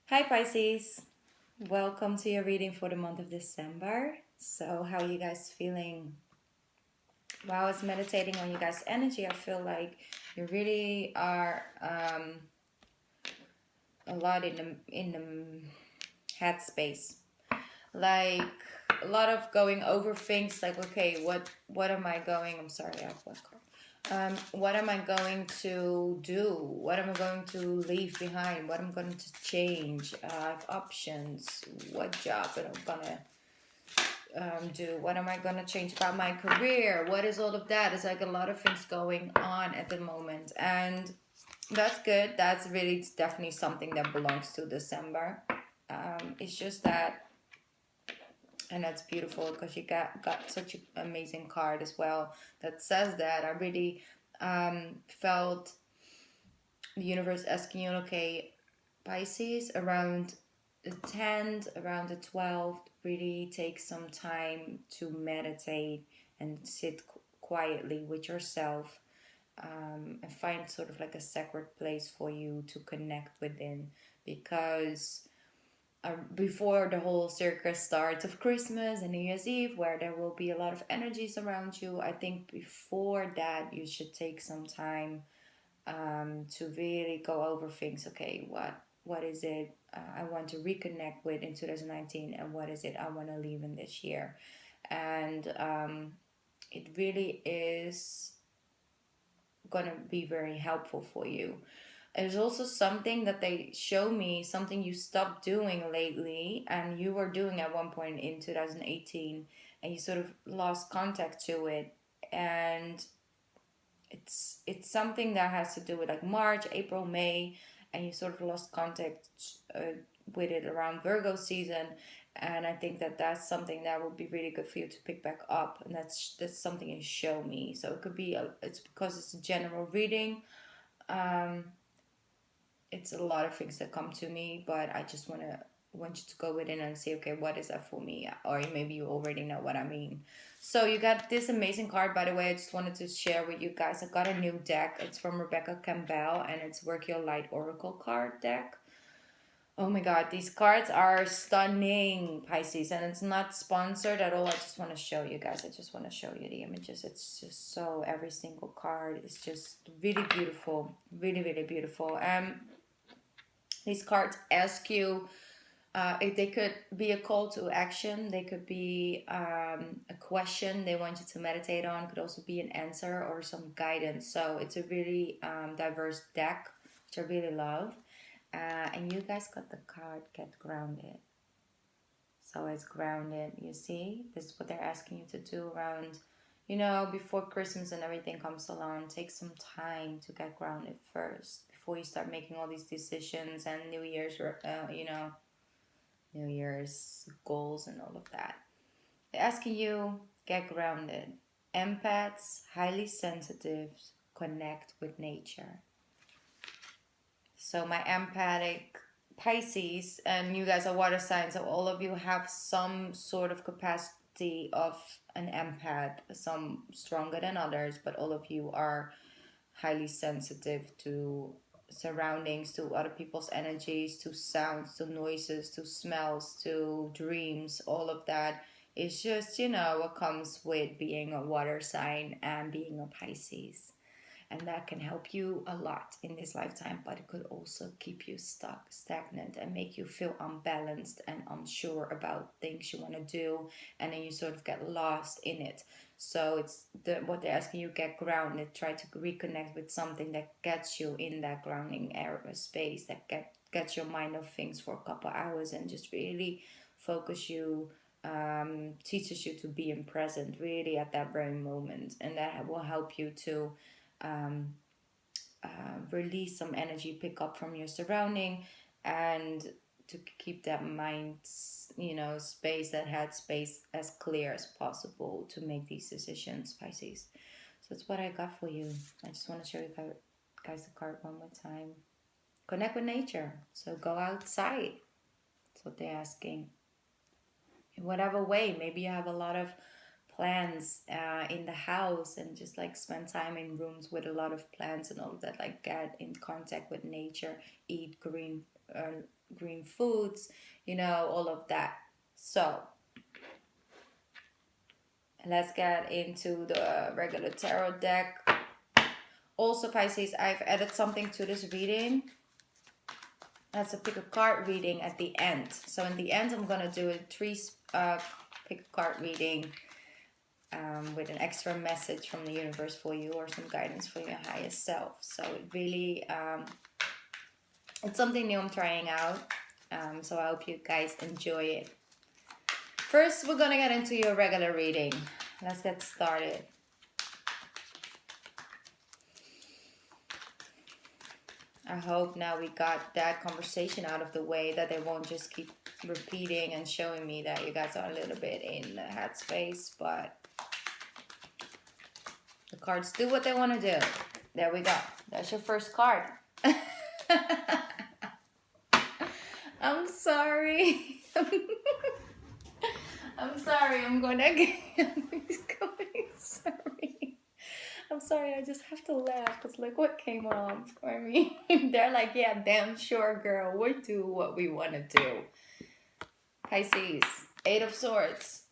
Hi Pisces, welcome to your reading for the month of December. So how are you guys feeling? While I was meditating on you guys' energy, I feel like you really are a lot in the headspace. Like a lot of going over things like, okay, what am I going, I'm sorry, I have one card. What am I going to do? What am I going to leave behind? What am I going to change? I have options. What job am I gonna do? What am I gonna change about my career? What is all of that? It's like a lot of things going on at the moment, and that's good. That's really definitely something that belongs to December. It's just that, and that's beautiful because you got such an amazing card as well that says that. I really felt the universe asking you, okay, Pisces, around the 10th, around the 12th, really take some time to meditate and sit quietly with yourself, and find sort of like a sacred place for you to connect within, because before the whole circus starts of Christmas and New Year's Eve, where there will be a lot of energies around you, I think before that you should take some time to really go over things. Okay, what is it I want to reconnect with in 2019, and what is it I want to leave in this year? And it really is gonna be very helpful for you. There's also something that they show me, something you stopped doing lately, and you were doing at one point in 2018, and you sort of lost contact to it. And it's something that has to do with like March, April, May, and you sort of lost contact with it around Virgo season. And I think that that's something that would be really good for you to pick back up, and that's something you show me. So it could be it's because it's a general reading. Um, it's a lot of things that come to me, but I just want you to go within and see, okay, what is that for me? Or maybe you already know what I mean. So you got this amazing card, by the way. I just wanted to share with you guys. I got a new deck. It's from Rebecca Campbell, and it's Work Your Light Oracle card deck. Oh my god, these cards are stunning, Pisces, and it's not sponsored at all. I just want to show you guys. I just want to show you the images. It's just so, every single card is just really beautiful, really, really beautiful. These cards ask you, if they could be a call to action, they could be a question they want you to meditate on, could also be an answer or some guidance. So it's a really diverse deck, which I really love. And you guys got the card Get Grounded. So it's grounded, you see? This is what they're asking you to do around, before Christmas and everything comes along. Take some time to get grounded first before you start making all these decisions and New Year's goals and all of that. They're asking you, get grounded. Empaths, highly sensitive, connect with nature. So my empathic Pisces, and you guys are water signs, so all of you have some sort of capacity of an empath, some stronger than others, but all of you are highly sensitive to surroundings, to other people's energies, to sounds, to noises, to smells, to dreams. All of that is just, what comes with being a water sign and being a Pisces. And that can help you a lot in this lifetime, but it could also keep you stuck, stagnant, and make you feel unbalanced and unsure about things you want to do, and then you sort of get lost in it. So it's what they're asking you, get grounded. Try to reconnect with something that gets you in that grounding area space, that gets your mind off things for a couple hours, and just really focus you, teaches you to be in present, really at that very moment, and that will help you to um, release some energy, pick up from your surrounding, and to keep that mind, space, that head space, as clear as possible to make these decisions, Pisces. So that's what I got for you. I just want to show you guys the card one more time. Connect with nature. So go outside. That's what they're asking. In whatever way, maybe you have a lot of plants in the house, and just like spend time in rooms with a lot of plants and all of that, like get in contact with nature, eat green green foods, you know, all of that. So let's get into the regular tarot deck. Also, Pisces, I've added something to this reading. That's a pick a card reading at the end. So in the end, I'm gonna do a pick a card reading with an extra message from the universe for you, or some guidance for your highest self. So it really, it's something new I'm trying out. So I hope you guys enjoy it. First, we're gonna get into your regular reading. Let's get started. I hope now we got that conversation out of the way, that they won't just keep repeating and showing me that you guys are a little bit in the headspace, but the cards do what they want to do. There we go. That's your first card. I'm sorry. I'm sorry. I'm going to sorry. I'm sorry, I just have to laugh because look what came on for me. They're like, yeah, damn sure, girl. We do what we want to do. Pisces, 8 of Swords.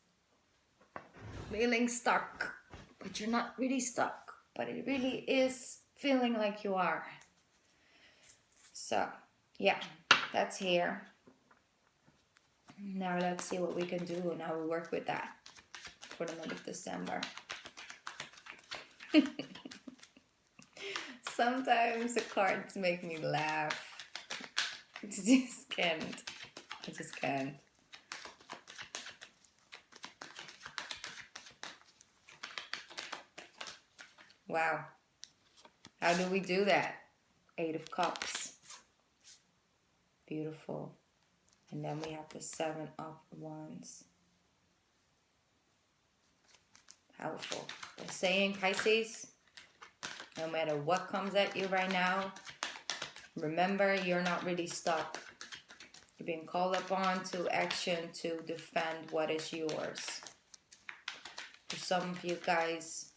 Feeling stuck, but you're not really stuck. But it really is feeling like you are. So, yeah, that's here. Now let's see what we can do and how we work with that for the month of December. Sometimes the cards make me laugh. I just can't. I just can't. Wow. How do we do that? 8 of Cups. Beautiful. And then we have the 7 of Wands. Powerful. The saying, Pisces, no matter what comes at you right now, remember you're not really stuck. You're being called upon to action to defend what is yours. For some of you guys,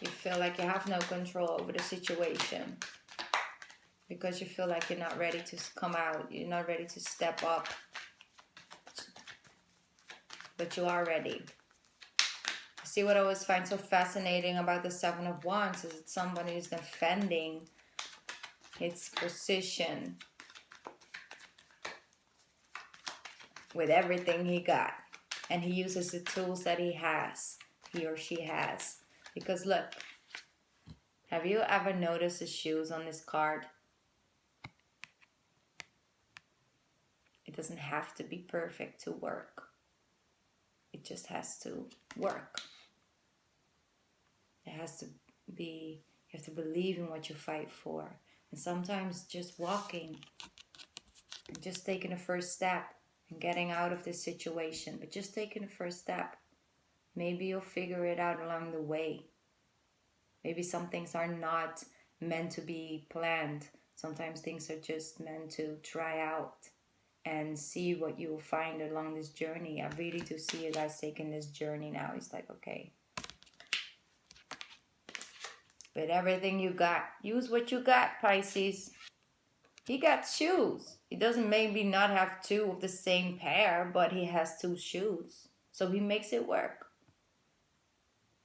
you feel like you have no control over the situation because you feel like you're not ready to come out. You're not ready to step up. But you are ready. See, what I always find so fascinating about the 7 of Wands is that somebody is defending its position with everything he got. And he uses the tools that he or she has. Because look, have you ever noticed the shoes on this card? It doesn't have to be perfect to work. It just has to work. It has to be, you have to believe in what you fight for. And sometimes just walking and just taking the first step and getting out of this situation, but just taking the first step. Maybe you'll figure it out along the way. Maybe some things are not meant to be planned. Sometimes things are just meant to try out and see what you will find along this journey. I really do see you guys taking this journey now. It's like, okay, with everything you got, use what you got, Pisces. He got shoes. He doesn't maybe not have 2 of the same pair, but he has 2 shoes. So he makes it work.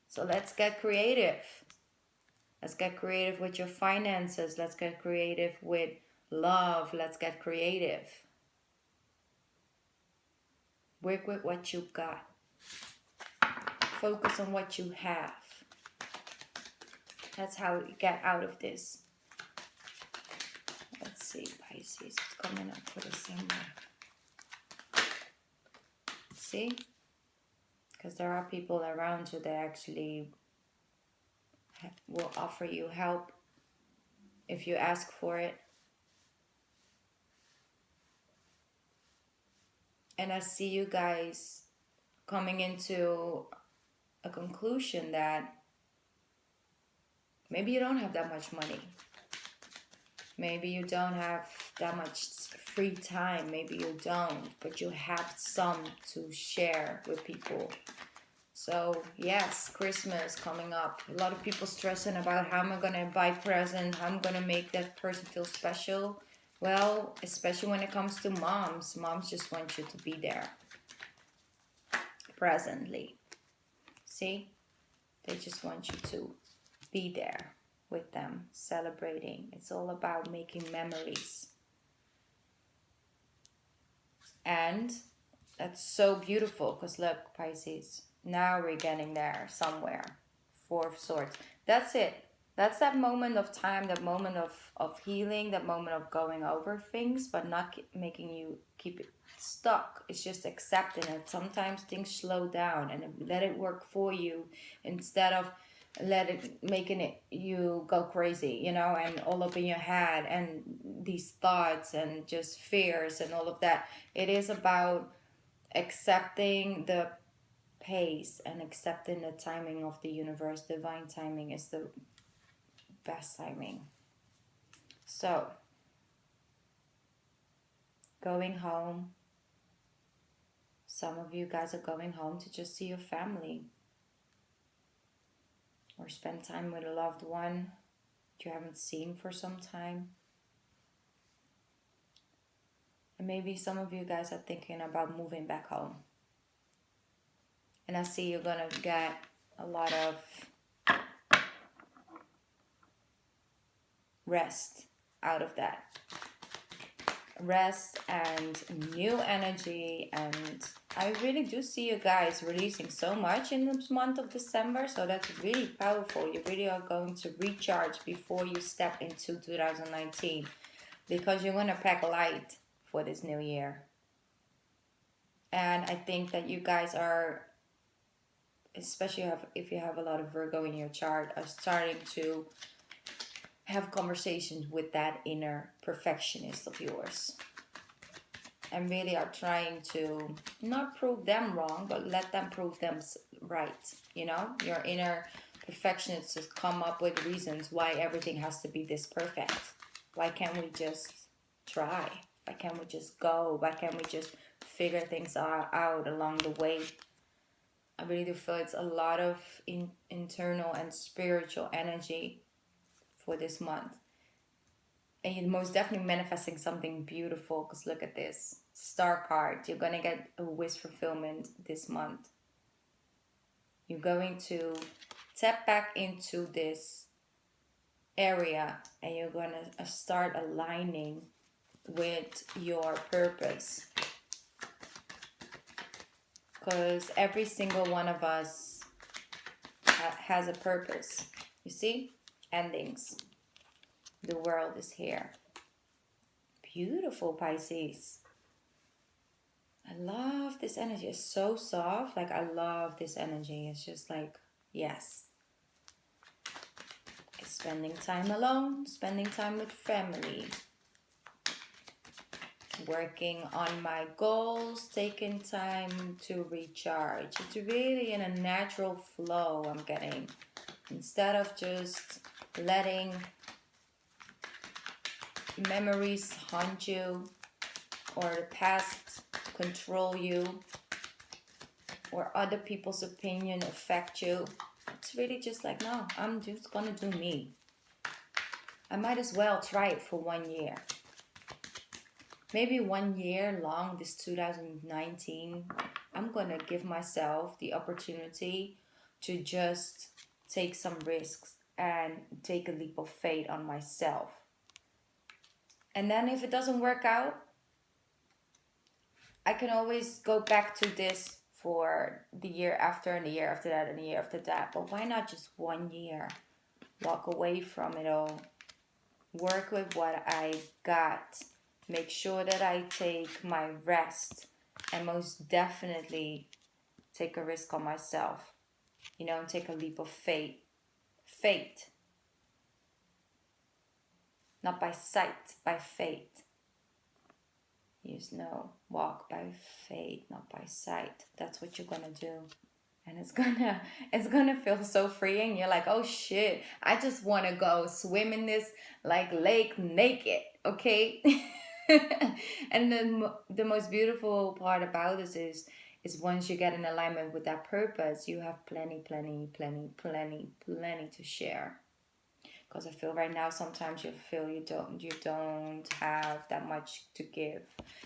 So let's get creative. Let's get creative with your finances. Let's get creative with love. Let's get creative. Work with what you got. Focus on what you have. That's how you get out of this. Let's see, Pisces, what's coming up for December? See? Because there are people around you that actually will offer you help if you ask for it. And I see you guys coming into a conclusion that maybe you don't have that much money. Maybe you don't have that much free time. Maybe you don't, but you have some to share with people. So yes, Christmas coming up. A lot of people stressing about how am I gonna buy present, how I'm gonna make that person feel special. Well, especially when it comes to moms. Moms just want you to be there presently. See? They just want you to be there with them, celebrating. It's all about making memories. And that's so beautiful because look, Pisces, now we're getting there somewhere. Four of Swords. That's it. That's that moment of time, that moment of healing, that moment of going over things, but not making you keep it stuck. It's just accepting it. Sometimes things slow down and let it work for you instead of let it making it you go crazy, you know, and all up in your head and these thoughts and just fears and all of that. It is about accepting the pace and accepting the timing of the universe. Divine timing is the best timing. So going home, some of you guys are going home to just see your family or spend time with a loved one that you haven't seen for some time. And maybe some of you guys are thinking about moving back home. And I see you're gonna get a lot of rest out of that. Rest and new energy, and I really do see you guys releasing so much in this month of December, so that's really powerful. You really are going to recharge before you step into 2019 because you're going to pack light for this new year. And I think that you guys are, especially if you have a lot of Virgo in your chart, are starting to have conversations with that inner perfectionist of yours. And really are trying to not prove them wrong, but let them prove them right. You know, your inner perfectionist just come up with reasons why everything has to be this perfect. Why can't we just try? Why can't we just go? Why can't we just figure things out along the way? I really do feel it's a lot of internal and spiritual energy for this month. And you're most definitely manifesting something beautiful because look at this. Star card. You're going to get a wish fulfillment this month. You're going to tap back into this area and you're going to start aligning with your purpose. Because every single one of us has a purpose. You see? Endings. The world is here. Beautiful, Pisces. I love this energy. It's so soft. Like, I love this energy. It's just like, yes. It's spending time alone, spending time with family, working on my goals, taking time to recharge. It's really in a natural flow I'm getting. Instead of just letting memories haunt you or the past control you or other people's opinion affect you. It's really just like, no, I'm just gonna do me. I might as well try it for 1 year. Maybe 1 year long, this 2019, I'm gonna give myself the opportunity to just take some risks and take a leap of faith on myself. And then if it doesn't work out, I can always go back to this for the year after and the year after that and the year after that. But why not just 1 year? Walk away from it all. Work with what I got. Make sure that I take my rest. And most definitely take a risk on myself. You know, take a leap of faith. Faith. Not by sight, by faith. Walk by faith, not by sight. That's what you're gonna do. And it's gonna feel so freeing. You're like, oh shit, I just wanna go swim in this like lake naked, okay? And then the most beautiful part about this is is once you get in alignment with that purpose, you have plenty to share. Because I feel right now sometimes you feel you don't have that much to give,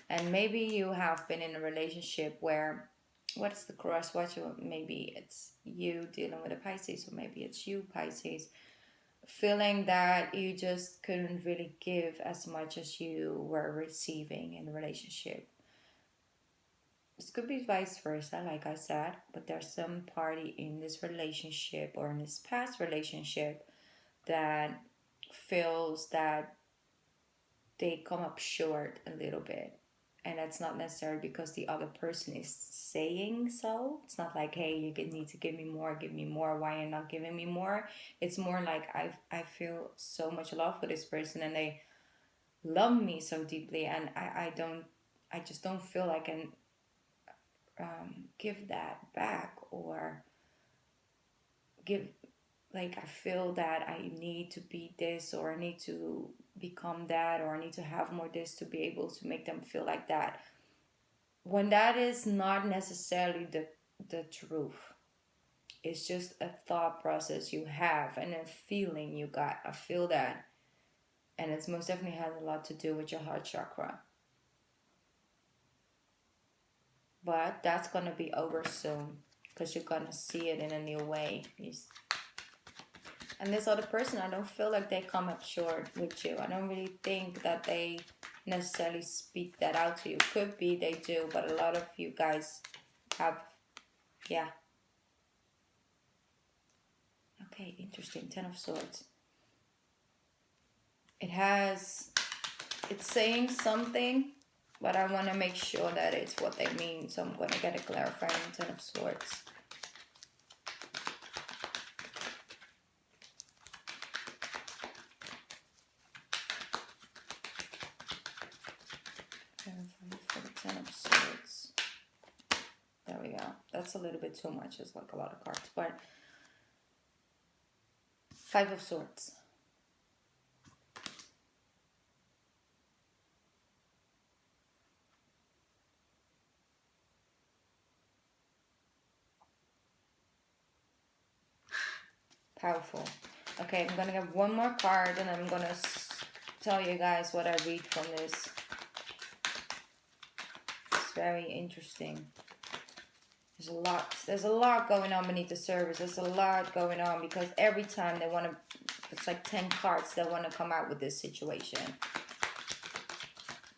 and maybe you have been in a relationship where, what's the cross watch? Maybe it's you dealing with a Pisces, or maybe it's you, Pisces, feeling that you just couldn't really give as much as you were receiving in the relationship. This could be vice versa, like I said, but there's some party in this relationship or in this past relationship that feels that they come up short a little bit. And that's not necessarily because the other person is saying so. It's not like, hey, you need to give me more, why are you not giving me more? It's more like I feel so much love for this person, and they love me so deeply, and I just don't feel I can give that back, or give, like, I feel that I need to be this, or I need to become that, or I need to have more this to be able to make them feel like that, when that is not necessarily the truth. It's just a thought process you have and a feeling you got. I feel that, and it's most definitely has a lot to do with your heart chakra. But that's gonna be over soon, because you're gonna see it in a new way. And this other person, I don't feel like they come up short with you. I don't really think that they necessarily speak that out to you. Could be they do, but a lot of you guys have, yeah. Okay, interesting. 10 of Swords. It's saying something, but I want to make sure that it's what they mean. So I'm going to get a clarifying 10 of Swords. For the 10 of Swords. There we go. That's a little bit too much. It's like a lot of cards. But 5 of Swords. Powerful. Okay, I'm going to get one more card, and I'm going to tell you guys what I read from this. It's very interesting. There's a lot going on beneath the surface. There's a lot going on, because every time they want to, it's like 10 cards that want to come out with this situation.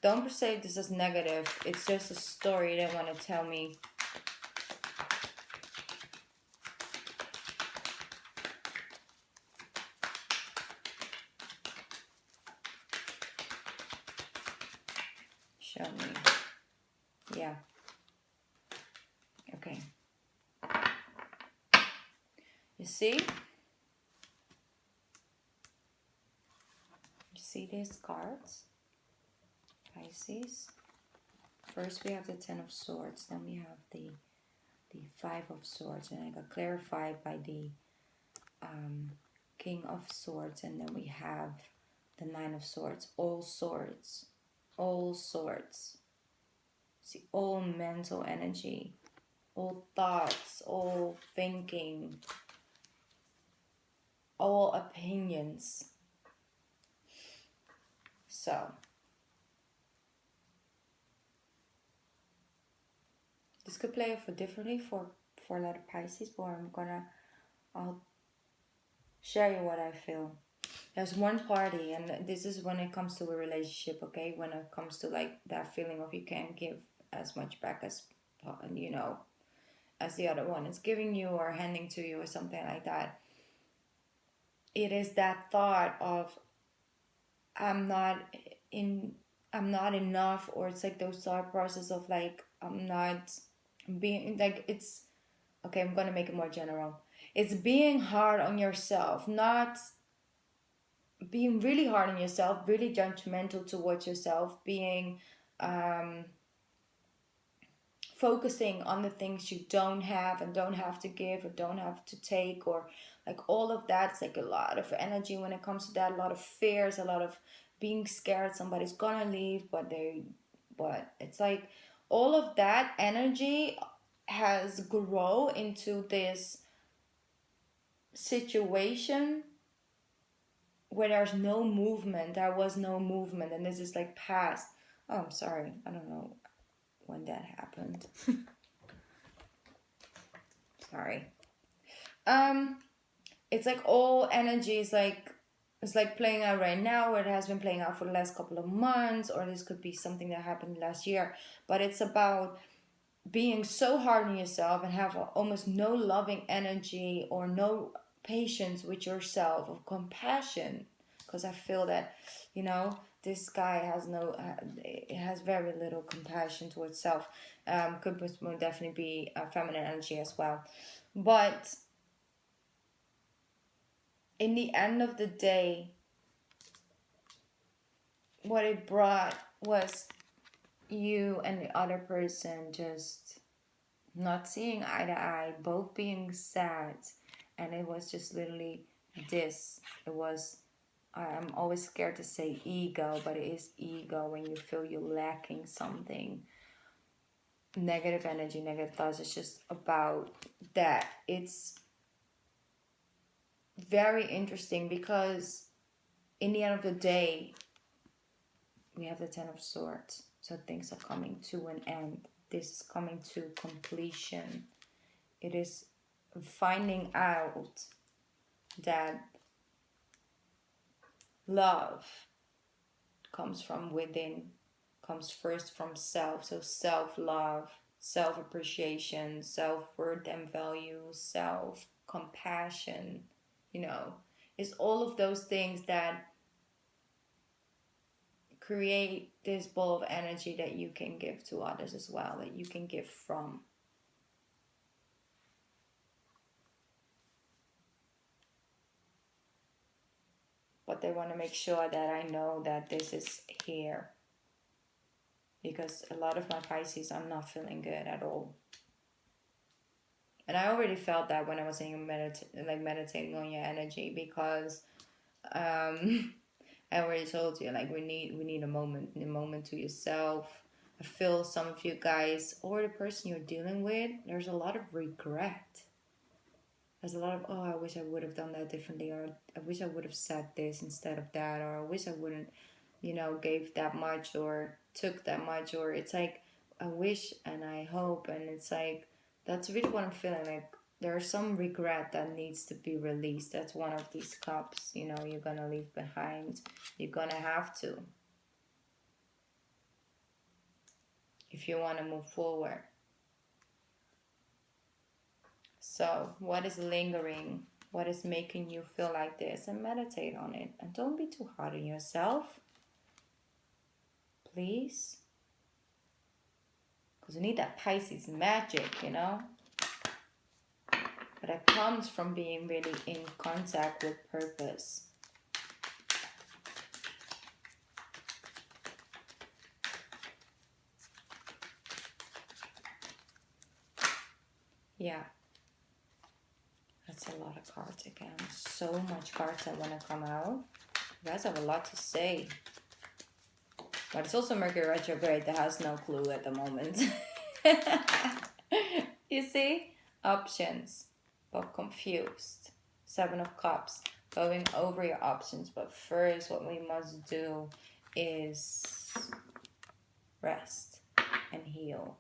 Don't perceive this as negative. It's just a story they want to tell me. Show me. Yeah. Okay. You see? You see these cards? Pisces. First we have the 10 of Swords. Then we have the 5 of Swords. And I got clarified by the King of Swords. And then we have the 9 of Swords. All swords. All swords. See, all mental energy, all thoughts, all thinking, all opinions. So, this could play for differently for a lot of Pisces, but I'll share you what I feel. There's one party, and this is when it comes to a relationship, okay? When it comes to like that feeling of you can't give as much back as, you know, as the other one is giving you or handing to you or something like that. It is that thought of I'm not enough, or it's like those thought process of like I'm not being like, it's okay, I'm gonna make it more general. It's being hard on yourself, not being really hard on yourself, really judgmental towards yourself, being focusing on the things you don't have and don't have to give or don't have to take, or like all of that. It's like a lot of energy when it comes to that, a lot of fears, a lot of being scared somebody's gonna leave, but it's like all of that energy has grown into this situation where there's no movement. There was no movement, and this is like past. Oh, I'm sorry. I don't know when that happened. Sorry. It's like all energy is like, it's like playing out right now, or it has been playing out for the last couple of months, or this could be something that happened last year. But it's about being so hard on yourself and have almost no loving energy or no patience with yourself, of compassion, because I feel that, you know, this guy has very little compassion towards self. Could most definitely be a feminine energy as well, but in the end of the day, what it brought was you and the other person just not seeing eye to eye, both being sad, and it was just literally this. It was, I'm always scared to say ego, but it is ego when you feel you're lacking something. Negative energy, negative thoughts, it's just about that. It's very interesting because in the end of the day, we have the Ten of Swords. So things are coming to an end. This is coming to completion. It is finding out that love comes from within, comes first from self. So self-love, self-appreciation, self-worth and value, self-compassion, you know, it's all of those things that create this ball of energy that you can give to others as well, that you can give from. But they want to make sure that I know that this is here, because a lot of my Pisces, I'm not feeling good at all. And I already felt that when I was saying meditating on your energy, because I already told you, like, we need a moment to yourself. I feel some of you guys, or the person you're dealing with, there's a lot of regret. There's a lot of, oh, I wish I would have done that differently, or I wish I would have said this instead of that, or I wish I wouldn't, you know, gave that much or took that much, or it's like, I wish and I hope, and it's like, that's really what I'm feeling. Like, there's some regret that needs to be released. That's one of these cups, you know, you're gonna leave behind. You're gonna have to, if you want to move forward. So what is lingering? What is making you feel like this? And meditate on it. And don't be too hard on yourself, please, because you need that Pisces magic, you know. But it comes from being really in contact with purpose. Yeah. That's a lot of cards again. So much cards that want to come out. You guys have a lot to say. But it's also Mercury retrograde that has no clue at the moment. You see? Options. But confused. Seven of Cups. Going over your options. But first, what we must do is rest and heal.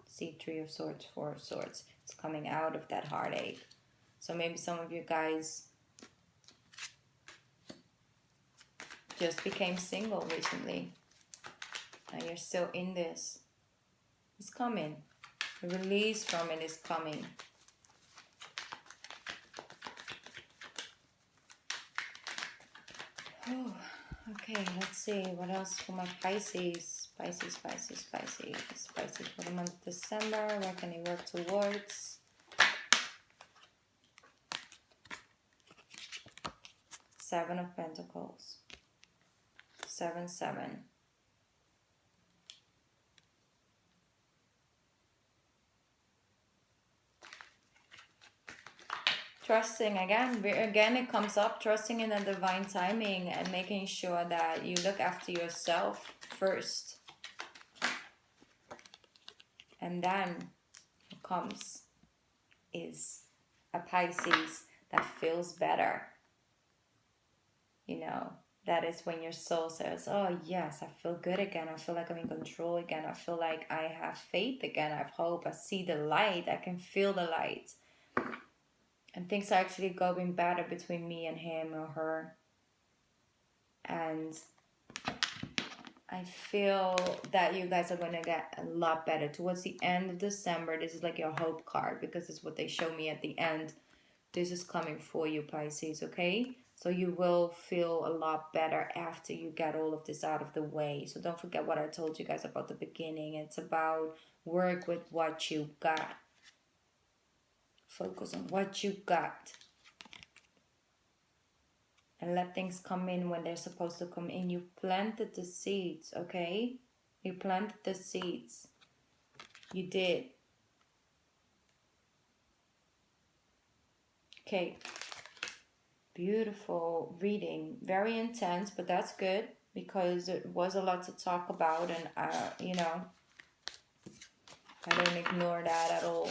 See, Three of Swords, Four of Swords. It's coming out of that heartache. So maybe some of you guys just became single recently. And you're still in this. It's coming. The release from it is coming. Oh, okay, let's see. What else for my Pisces? Pisces for the month of December. What can you work towards? Seven of Pentacles. 7, 7. Trusting, again it comes up, trusting in the divine timing and making sure that you look after yourself first. And then comes is a Pisces that feels better. You know, that is when your soul says, oh yes, I feel good again. I feel like I'm in control again. I feel like I have faith again. I have hope. I see the light. I can feel the light. And things are actually going better between me and him or her. And I feel that you guys are going to get a lot better towards the end of December. This is like your hope card because it's what they show me at the end. This is coming for you, Pisces, okay? So you will feel a lot better after you get all of this out of the way. So don't forget what I told you guys about the beginning. It's about work with what you got. Focus on what you got. And let things come in when they're supposed to come in. You planted the seeds, okay? You planted the seeds. You did. Okay. Beautiful reading. Very intense, but that's good because it was a lot to talk about, and you know, I don't ignore that at all.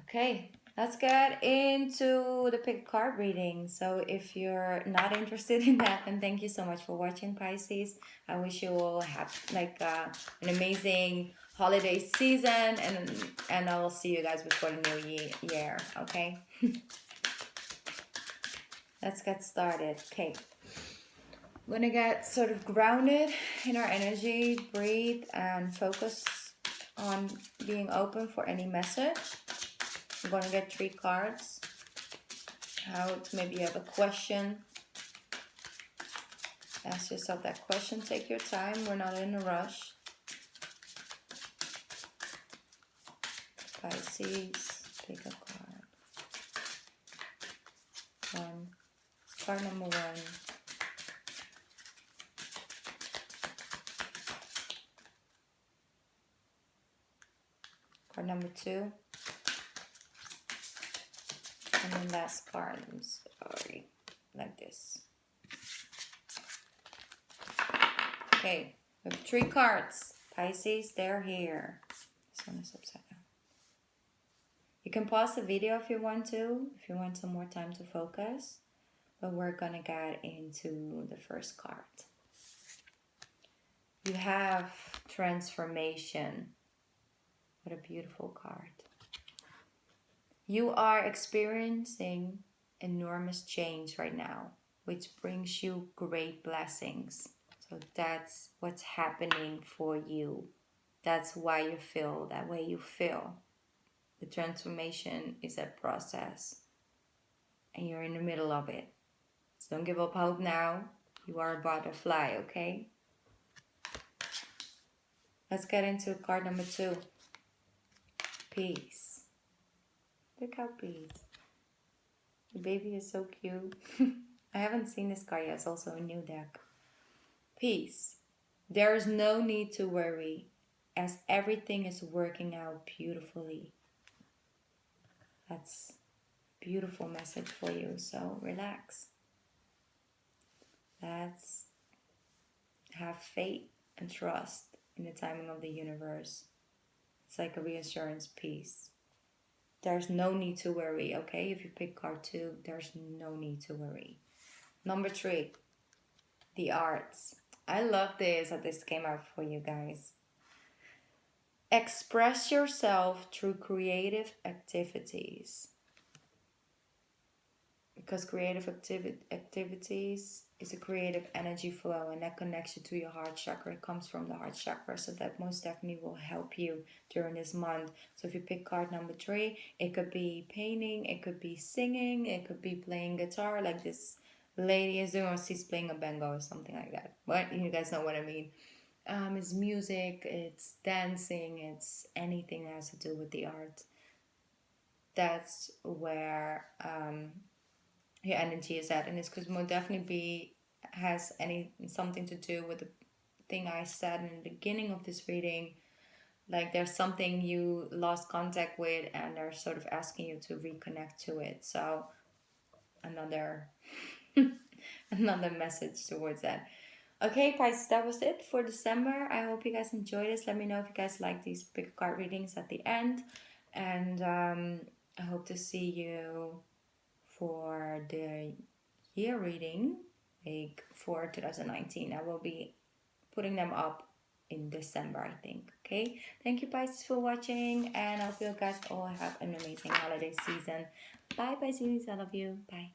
Okay, let's get into the pick a card reading. So if you're not interested in that, then thank you so much for watching, Pisces. I wish you all have like an amazing holiday season, and I will see you guys before the new year. Okay. Let's get started. Okay. We're gonna get sort of grounded in our energy, breathe, and focus on being open for any message. I'm gonna get 3 cards out. Maybe you have a question. Ask yourself that question. Take your time. We're not in a rush. Pisces, pick a card. One. Card number 1. Card number 2. And then last card. I'm sorry. Like this. Okay. We have 3 cards. Pisces, they're here. This one is upside down. You can pause the video if you want some more time to focus. But we're gonna get into the first card. You have transformation. What a beautiful card. You are experiencing enormous change right now, which brings you great blessings. So that's what's happening for you. That's why you feel that way you feel. The transformation is a process, and you're in the middle of it. So don't give up hope now. You are a butterfly, okay? Let's get into card number 2. Peace. Look how peace. The baby is so cute. I haven't seen this card yet. It's also a new deck. Peace. There is no need to worry as everything is working out beautifully. That's a beautiful message for you. So relax. Let's have faith and trust in the timing of the universe. It's like a reassurance piece. There's no need to worry, okay? If you pick card 2, there's no need to worry. Number 3, the arts. I love this, that this came out for you guys. Express yourself through creative activities. Because creative activities is a creative energy flow, and that connection to your heart chakra comes from the heart chakra, so that most definitely will help you during this month. So if you pick card number 3, it could be painting, it could be singing, it could be playing guitar like this lady is doing, or she's playing a banjo or something like that. But you guys know what I mean. It's music, it's dancing, it's anything that has to do with the art. That's where your energy is at, and this could most definitely has something to do with the thing I said in the beginning of this reading. Like there's something you lost contact with, and they're sort of asking you to reconnect to it. So another another message towards that. Okay, Pisces, that was it for December. I hope you guys enjoyed this. Let me know if you guys like these big card readings at the end. And I hope to see you for the year reading, like for 2019. I will be putting them up in December, I think. Okay, thank you, Pisces, for watching, and I hope you guys all have an amazing holiday season. Bye, Pisces. I love you. Bye.